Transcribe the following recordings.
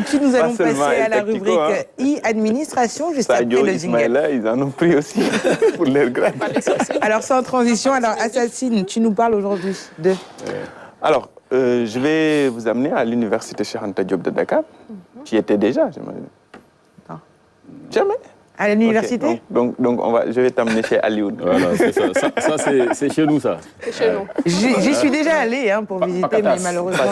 suite, nous allons passer à la rubrique e-administration, juste après le jingle. Là, ils en ont pris aussi pour leur grade. Alors, sans transition, Assassine, tu nous parles aujourd'hui de... Alors, je vais vous amener à l'université Cheikh Anta Diop de Dakar. Qui était déjà, j'imagine. Non. Jamais. À l'université? Okay. Donc je vais t'amener chez Alioune. Voilà, c'est ça. Ça c'est chez nous, ça. C'est chez nous. J'y suis déjà allée pour visiter, mais malheureusement...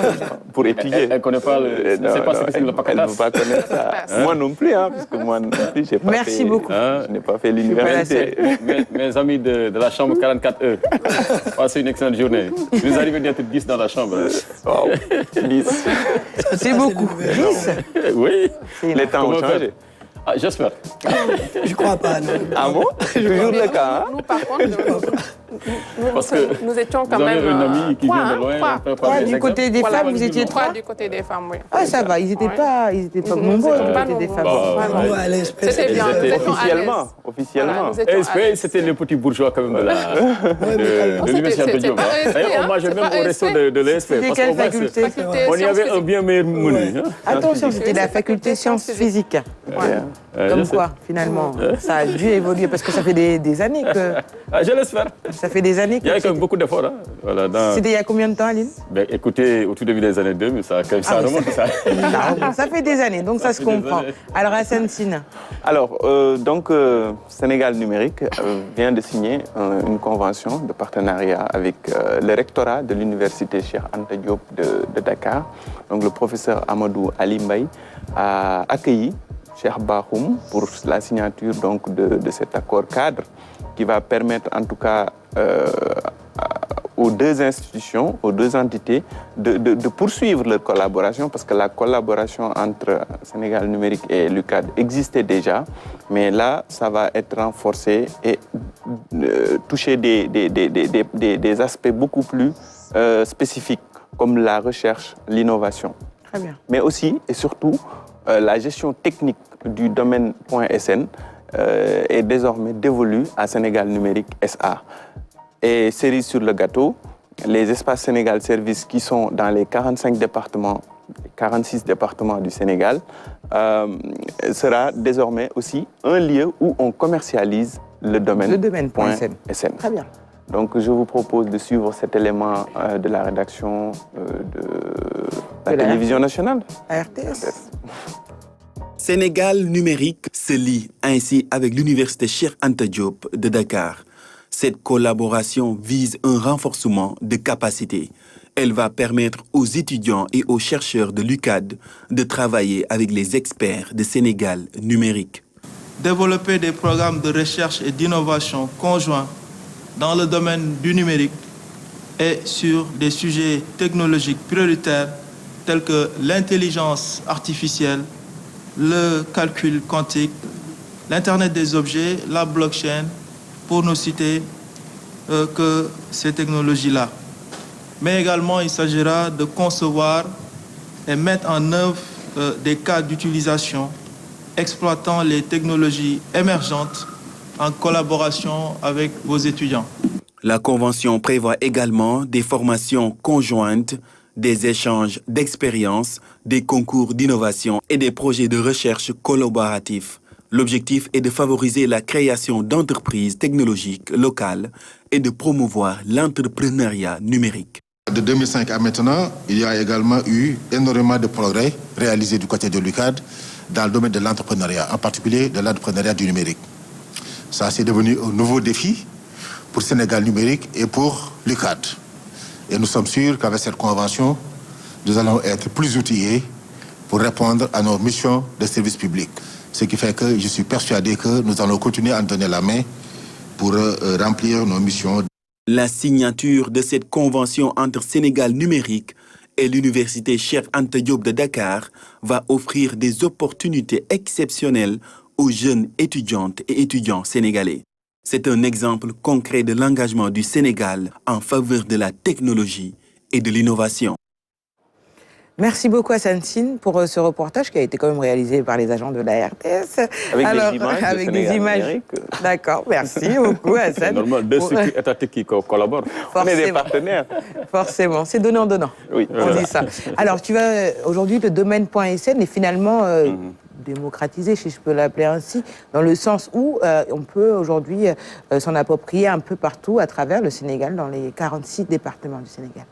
Pour étudier. Elle ne connaît pas le... Non, pas ce que c'est le pacatas. Elle ne veut pas connaître ça. Moi non plus, parce que moi non plus, j'ai pas Merci beaucoup. Je n'ai pas fait l'université. Mes amis de la chambre 44E, passez une excellente journée. Vous arrivez d'être 10 dans la chambre. Wow, 10. C'est beaucoup. 10? Oui. Les temps ont changé. Ah, j'espère. Je ne crois pas, non. Ah bon? Toujours le cas. Nous, par contre, nous étions quand même... un ami qui vient de loin. Du côté des femmes, vous étiez trois? Du côté des femmes, oui. Ah, ça va, ils n'étaient pas nombreux du côté des femmes. C'était bien. Officiellement. ESP, c'était le petit bourgeois quand même de l'université de Diop. Moi, je même au resto de l'ESP. C'était quelle faculté? On y avait un bien meilleur menu. Attention, c'était la faculté sciences physiques. Comme quoi, finalement, ça a dû évoluer parce que ça fait des années que... Je l'espère. Ça fait des années que... Il y a quand même beaucoup d'efforts. C'était il y a combien de temps, Aline? Écoutez, au tout début des années 2000, ça remonte. Ça fait des années, donc ça se comprend. Alors, Hassan Sina. Alors, Sénégal Numérique vient de signer une convention de partenariat avec le rectorat de l'université Cheikh Anta Diop de Dakar. Donc, le professeur Amadou Ali Mbaye a accueilli Cheikh Bakhoum pour la signature de cet accord cadre qui va permettre en tout cas aux deux institutions, aux deux entités de poursuivre leur collaboration parce que la collaboration entre Sénégal Numérique et l'UCAD existait déjà, mais là, ça va être renforcé et toucher des aspects beaucoup plus spécifiques comme la recherche, l'innovation. Très bien. Mais aussi et surtout, la gestion technique du domaine .sn est désormais dévolue à Sénégal Numérique SA. Et cerise sur le gâteau, les espaces Sénégal Service qui sont dans les 46 départements du Sénégal sera désormais aussi un lieu où on commercialise le domaine .sn. Très bien. Donc je vous propose de suivre cet élément de la rédaction de la télévision nationale. La RTS. Sénégal Numérique se lie ainsi avec l'université Cheikh Anta Diop de Dakar. Cette collaboration vise un renforcement de capacités. Elle va permettre aux étudiants et aux chercheurs de l'UCAD de travailler avec les experts de Sénégal Numérique. Développer des programmes de recherche et d'innovation conjoints dans le domaine du numérique et sur des sujets technologiques prioritaires tels que l'intelligence artificielle, le calcul quantique, l'Internet des objets, la blockchain, pour ne citer que ces technologies-là. Mais également, il s'agira de concevoir et mettre en œuvre des cas d'utilisation exploitant les technologies émergentes en collaboration avec vos étudiants. La Convention prévoit également des formations conjointes, des échanges d'expériences, des concours d'innovation et des projets de recherche collaboratifs. L'objectif est de favoriser la création d'entreprises technologiques locales et de promouvoir l'entrepreneuriat numérique. De 2005 à maintenant, il y a également eu énormément de progrès réalisés du côté de l'UCAD dans le domaine de l'entrepreneuriat, en particulier de l'entrepreneuriat du numérique. Ça, c'est devenu un nouveau défi pour Sénégal Numérique et pour l'UCAD. Et nous sommes sûrs qu'avec cette convention, nous allons être plus outillés pour répondre à nos missions de service public. Ce qui fait que je suis persuadé que nous allons continuer à en donner la main pour remplir nos missions. La signature de cette convention entre Sénégal Numérique et l'université Cheikh Anta Diop de Dakar va offrir des opportunités exceptionnelles aux jeunes étudiantes et étudiants sénégalais. C'est un exemple concret de l'engagement du Sénégal en faveur de la technologie et de l'innovation. Merci beaucoup à Sansine pour ce reportage qui a été quand même réalisé par les agents de la RTS. Avec des images. D'accord, merci beaucoup Hassan. C'est normal, deux structures étatiques qui collaborent. On est des partenaires. Forcément, c'est donnant-donnant. Oui. On dit ça. Alors, aujourd'hui, le domaine.sn est finalement démocratisé, si je peux l'appeler ainsi, dans le sens où on peut aujourd'hui s'en approprier un peu partout à travers le Sénégal, dans les 46 départements du Sénégal.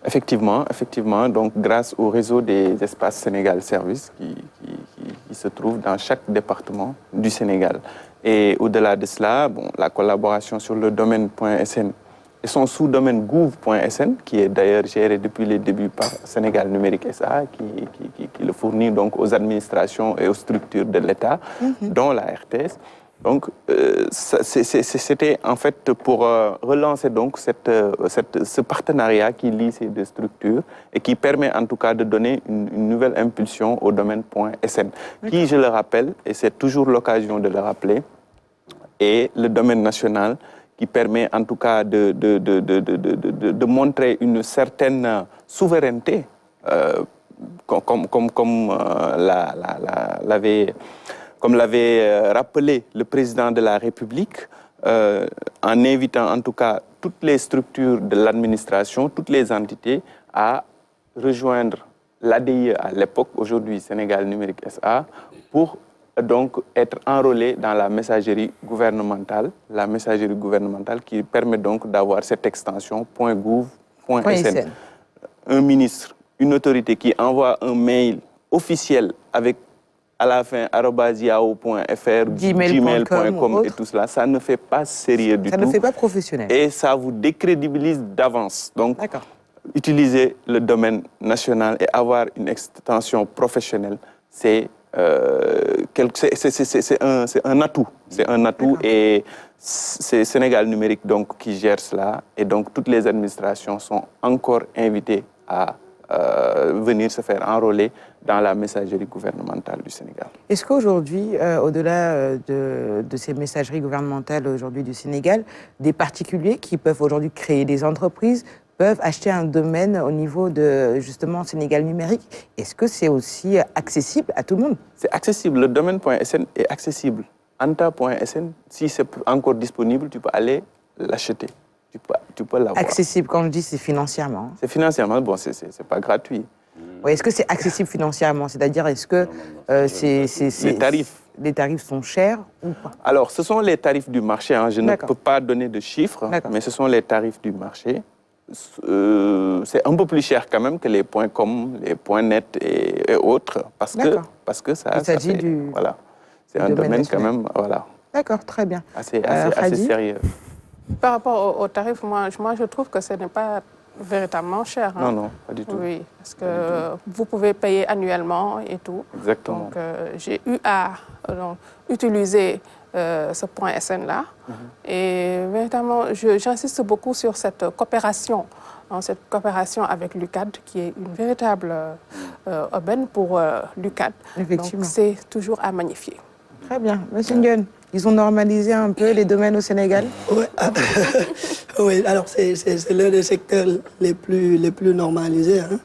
Effectivement. Donc, grâce au réseau des espaces Sénégal Service qui se trouve dans chaque département du Sénégal. Et au-delà de cela, la collaboration sur le domaine.sn et son sous-domaine gouv.sn, qui est d'ailleurs géré depuis les débuts par Sénégal Numérique SA, qui le fournit donc aux administrations et aux structures de l'État, dont la RTS. Donc, c'était en fait pour relancer donc ce partenariat qui lie ces deux structures et qui permet en tout cas de donner une nouvelle impulsion au domaine.sn, qui, je le rappelle, et c'est toujours l'occasion de le rappeler, est le domaine national qui permet en tout cas de montrer une certaine souveraineté, comme l'avait rappelé le président de la République, en invitant en tout cas toutes les structures de l'administration, toutes les entités à rejoindre l'ADIE à l'époque, aujourd'hui Sénégal Numérique SA, pour donc être enrôlés dans la messagerie gouvernementale qui permet donc d'avoir cette extension .gouv.sn. Un ministre, une autorité qui envoie un mail officiel avec à la fin @yahoo.fr, gmail.com et tout cela, ça ne fait pas sérieux du tout. Ça ne fait pas professionnel. Et ça vous décrédibilise d'avance. Donc, utiliser le domaine national et avoir une extension professionnelle, c'est un atout. C'est un atout et c'est Sénégal Numérique donc, qui gère cela. Et donc, toutes les administrations sont encore invitées à venir se faire enrôler dans la messagerie gouvernementale du Sénégal. Est-ce qu'aujourd'hui, au-delà de ces messageries gouvernementales aujourd'hui du Sénégal, des particuliers qui peuvent aujourd'hui créer des entreprises peuvent acheter un domaine au niveau de, justement, Sénégal Numérique? Est-ce que c'est aussi accessible à tout le monde? C'est accessible. Le domaine.sn est accessible. Anta.sn, si c'est encore disponible, tu peux aller l'acheter. Tu peux l'avoir. Accessible, quand je dis, c'est financièrement. C'est financièrement, bon, c'est pas gratuit. Oui, est-ce que c'est accessible financièrement? C'est-à-dire, est-ce que les tarifs sont chers ou pas? Alors, ce sont les tarifs du marché. Hein. Je ne peux pas donner de chiffres, mais ce sont les tarifs du marché. C'est un peu plus cher quand même que les .com, les .net et autres, parce que ça... Il s'agit du... Voilà. C'est un domaine quand même, voilà. D'accord, très bien. Assez sérieux. Par rapport aux tarifs, moi, je trouve que ce n'est pas véritablement cher. Hein. Non, pas du tout. Oui, parce que vous pouvez payer annuellement et tout. Exactement. Donc, j'ai eu à utiliser ce .sn-là. Et véritablement, j'insiste beaucoup sur cette coopération avec l'UCAD, qui est une véritable aubaine pour l'UCAD. Effectivement. Donc, c'est toujours à magnifier. Très bien. Monsieur Nguyen, ils ont normalisé un peu les domaines au Sénégal? Oui, alors c'est l'un des secteurs les plus normalisés. Hein.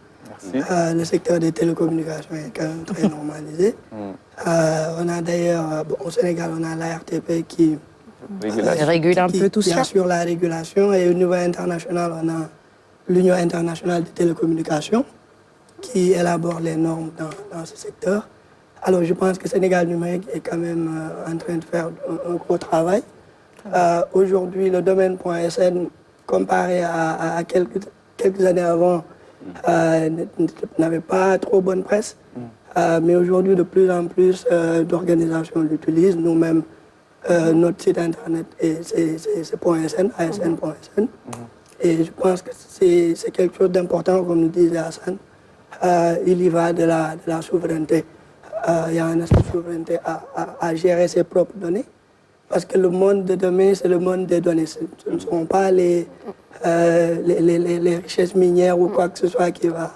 Merci. Le secteur des télécommunications est quand même très normalisé. On a d'ailleurs, au Sénégal, on a l'ARTP qui régule un peu tout ça. Qui assure la régulation. Et au niveau international, on a l'Union internationale des télécommunications qui élabore les normes dans ce secteur. Alors, je pense que Sénégal Numérique est quand même en train de faire un gros travail. Aujourd'hui, le domaine.sn, comparé à quelques années avant, n'avait pas trop bonne presse. Mais aujourd'hui, de plus en plus d'organisations l'utilisent. Nous-mêmes, notre site internet, c'est .sn, asn.sn. Et je pense que c'est quelque chose d'important, comme le disait Hassan. Il y va de la souveraineté. Il y a un aspect de souveraineté à gérer ses propres données. Parce que le monde de demain, c'est le monde des données. Ce ne seront pas les richesses minières ou quoi que ce soit qui va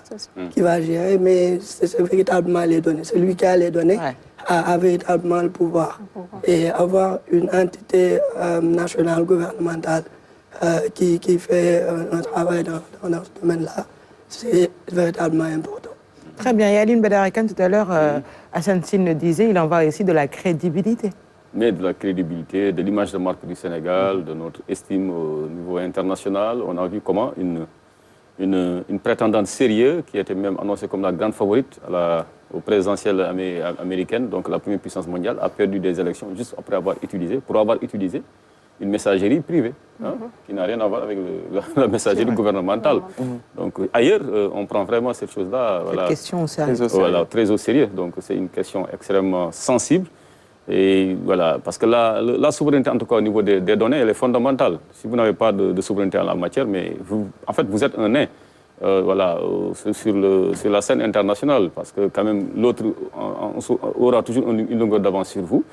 gérer, mais c'est véritablement les données. Celui qui a les données a véritablement le pouvoir. Et avoir une entité nationale, gouvernementale, qui fait un travail dans ce domaine-là, c'est véritablement important. Très bien. Et Aline Badarakan, tout à l'heure, Hassan Sine le disait, il en va aussi de la crédibilité. Mais de la crédibilité, de l'image de marque du Sénégal, de notre estime au niveau international. On a vu comment une prétendante sérieuse, qui était même annoncée comme la grande favorite aux présidentielles américaines, donc la première puissance mondiale, a perdu des élections juste après avoir utilisé une messagerie privée, qui n'a rien à voir avec la messagerie gouvernementale. Donc ailleurs, on prend vraiment cette chose-là question au sérieux. Très au sérieux. Donc c'est une question extrêmement sensible. Et voilà, parce que la souveraineté, en tout cas au niveau des données, elle est fondamentale. Si vous n'avez pas de souveraineté en la matière, mais en fait, vous êtes un nain sur la scène internationale, parce que quand même, l'autre aura toujours une longueur d'avance sur vous.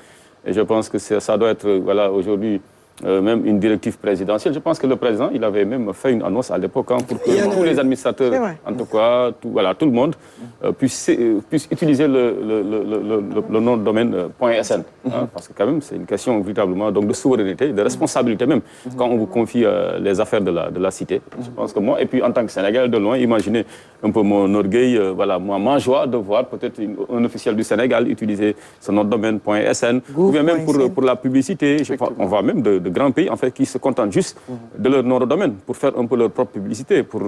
Et je pense que ça doit être, aujourd'hui, même une directive présidentielle. Je pense que le président, il avait même fait une annonce à l'époque pour que tous les administrateurs, en tout cas, tout le monde, puisse utiliser le nom de domaine .sn. Parce que quand même, c'est une question véritablement donc, de souveraineté, de responsabilité même, quand on vous confie les affaires de la cité. Je pense que moi, et puis en tant que Sénégalais, de loin, imaginez un peu mon orgueil, ma joie de voir peut-être un officiel du Sénégal utiliser ce nom de domaine .sn, ou bien même pour la publicité. On voit même de grands pays en fait, qui se contentent juste de leur nom de domaine pour faire un peu leur propre publicité, pour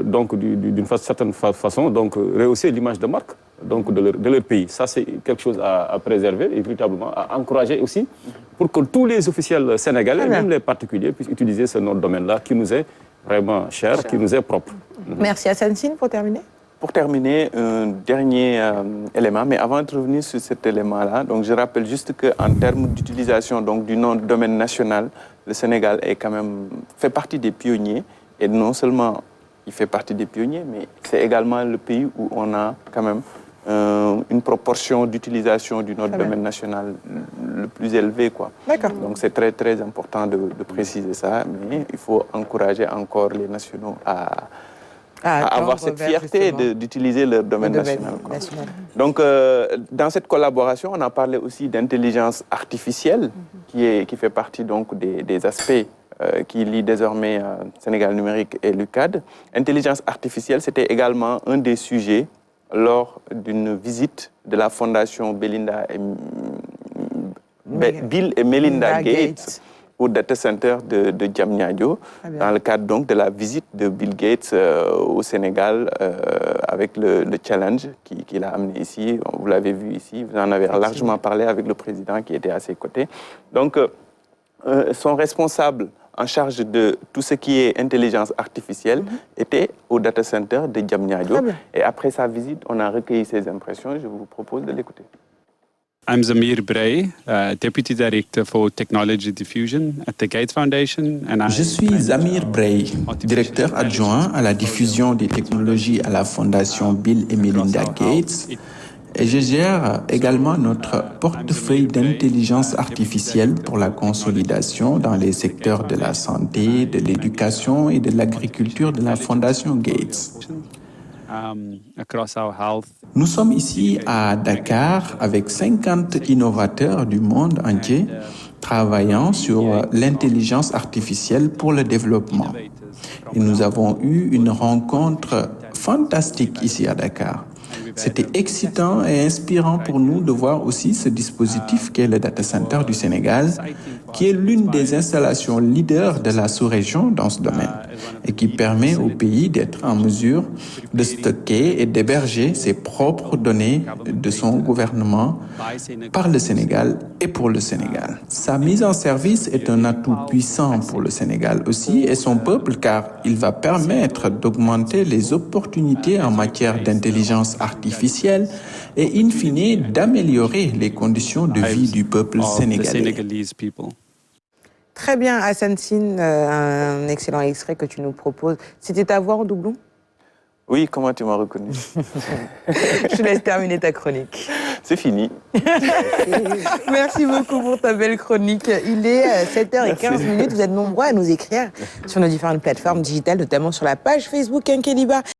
donc d'une certaine façon donc rehausser l'image de marque donc de leur pays. Ça c'est quelque chose à préserver et véritablement à encourager aussi pour que tous les officiels sénégalais, même les particuliers, puissent utiliser ce nom de domaine-là qui nous est vraiment cher, qui nous est propre. Merci Hassan Sine pour terminer. Pour terminer, un dernier élément, mais avant de revenir sur cet élément-là, donc je rappelle juste qu'en termes d'utilisation du nom de domaine national, le Sénégal est quand même fait partie des pionniers, et non seulement il fait partie des pionniers, mais c'est également le pays où on a quand même une proportion d'utilisation du nom de domaine national le plus élevé, quoi. D'accord. Donc c'est très très important de préciser ça, mais il faut encourager encore les nationaux à avoir cette fierté d'utiliser leur domaine national. Donc, dans cette collaboration, on a parlé aussi d'intelligence artificielle, qui fait partie donc, des aspects qui lient désormais Sénégal numérique et l'UCAD. Intelligence artificielle, c'était également un des sujets lors d'une visite de la fondation Bill et Melinda Gates au data center de Diamniadio, dans le cadre donc de la visite de Bill Gates au Sénégal avec le challenge qu'il a amené ici. Vous l'avez vu ici, vous en avez largement parlé avec le président qui était à ses côtés. Donc, son responsable en charge de tout ce qui est intelligence artificielle était au data center de Diamniadio. Et après sa visite, on a recueilli ses impressions. Je vous propose de l'écouter. I'm Zamir Bray, Deputy Director for Technology Diffusion at the Gates Foundation. Je suis Zamir Bray, directeur adjoint à la diffusion des technologies à la Fondation Bill et Melinda Gates. Et je gère également notre portefeuille d'intelligence artificielle pour la consolidation dans les secteurs de la santé, de l'éducation et de l'agriculture de la Fondation Gates. Nous sommes ici à Dakar avec 50 innovateurs du monde entier travaillant sur l'intelligence artificielle pour le développement. Et nous avons eu une rencontre fantastique ici à Dakar. C'était excitant et inspirant pour nous de voir aussi ce dispositif qu'est le Data Center du Sénégal, qui est l'une des installations leaders de la sous-région dans ce domaine et qui permet au pays d'être en mesure de stocker et d'héberger ses propres données de son gouvernement par le Sénégal et pour le Sénégal. Sa mise en service est un atout puissant pour le Sénégal aussi et son peuple car il va permettre d'augmenter les opportunités en matière d'intelligence artificielle et in fine d'améliorer les conditions de vie du peuple sénégalais. Très bien, Hassan Sine, un excellent extrait que tu nous proposes. C'était ta voix en doublon? Oui, comment tu m'as reconnu? Je te laisse terminer ta chronique. C'est fini. Merci beaucoup pour ta belle chronique. Il est 7h15. Vous êtes nombreux à nous écrire sur nos différentes plateformes digitales, notamment sur la page Facebook Kenkeliba.